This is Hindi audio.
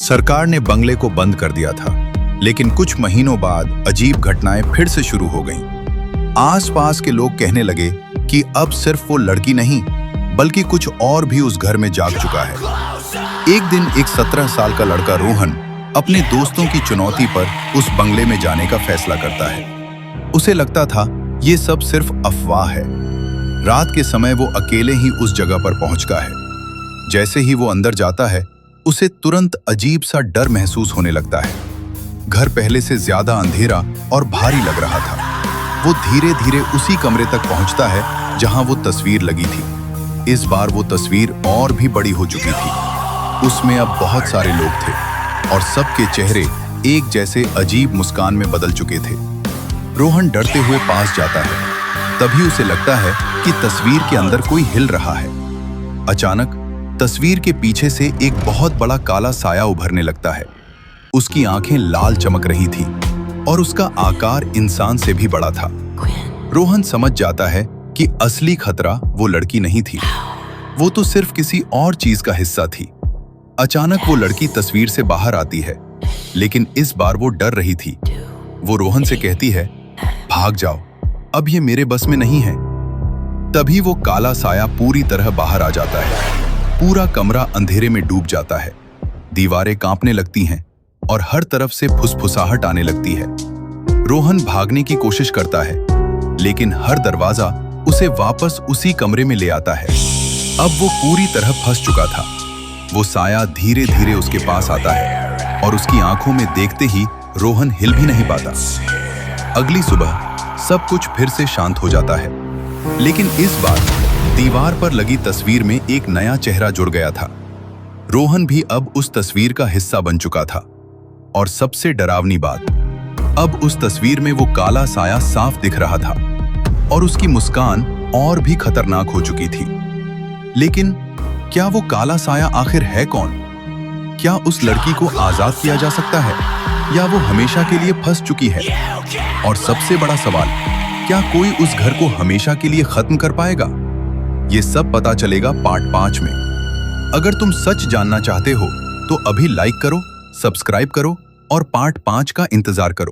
सरकार ने बंगले को बंद कर दिया था, लेकिन कुछ महीनों बाद अजीब घटनाएं फिर से शुरू हो गईं। आसपास के लोग कहने लगे कि अब सिर्फ वो लड़की नहीं, बल्कि कुछ और भी उस घर में जाग चुका है। एक दिन एक 17 साल का लड़का रोहन अपने दोस्तों की चुनौती पर उस बंगले में जाने का फैसला करता है। उसे लगता था ये सब सिर्फ अफवाह है। रात के समय वो अकेले ही उस जगह पर पहुंचता है। जैसे ही वो अंदर जाता है, उसे तुरंत अजीब सा डर महसूस होने लगता है। घर पहले से ज्यादा अंधेरा और भारी लग रहा था। वो धीरे धीरे उसी कमरे तक पहुंचता है जहां वो तस्वीर लगी थी। इस बार वो तस्वीर और भी बड़ी हो चुकी थी। उसमें अब बहुत सारे लोग थे और सबके चेहरे एक जैसे अजीब मुस्कान में बदल चुके थे। रोहन डरते हुए पास जाता है। तभी उसे लगता है कि तस्वीर के अंदर कोई हिल रहा है। अचानक तस्वीर के पीछे से एक बहुत बड़ा काला साया उभरने लगता है। उसकी आंखें लाल चमक रही थी और उसका आकार इंसान से भी बड़ा था। रोहन समझ जाता है कि असली खतरा वो लड़की नहीं थी, वो तो सिर्फ किसी और चीज का हिस्सा थी। अचानक वो लड़की तस्वीर से बाहर आती है, लेकिन इस बार वो डर रही थी। वो रोहन से कहती है, भाग जाओ, अब ये मेरे बस में नहीं है। तभी वो काला साया पूरी तरह बाहर आ जाता है। पूरा कमरा अंधेरे में डूब जाता है। दीवारें कांपने लगती हैं और हर तरफ से फुसफुसाहट आने लगती है। रोहन भागने की कोशिश करता है, लेकिन हर दरवाजा उसे वापस उसी कमरे में ले आता है। अब वो पूरी तरह फंस चुका था। वो साया धीरे धीरे उसके पास आता है और उसकी आंखों में देखते ही रोहन हिल भी नहीं पाता। अगली सुबह सब कुछ फिर से शांत हो जाता है, लेकिन इस बार दीवार पर लगी तस्वीर में एक नया चेहरा जुड़ गया था। रोहन भी अब उस तस्वीर का हिस्सा बन चुका था। और सबसे डरावनी बात, अब उस तस्वीर में वो काला साया साफ दिख रहा था और उसकी मुस्कान और भी खतरनाक हो चुकी थी। लेकिन क्या वो काला साया आखिर है कौन? क्या उस लड़की को आजाद किया जा सकता है या वो हमेशा के लिए फंस चुकी है? और सबसे बड़ा सवाल, क्या कोई उस घर को हमेशा के लिए खत्म कर पाएगा? ये सब पता चलेगा पार्ट 5 में। अगर तुम सच जानना चाहते हो तो अभी लाइक करो, सब्सक्राइब करो और पार्ट 5 का इंतजार करो।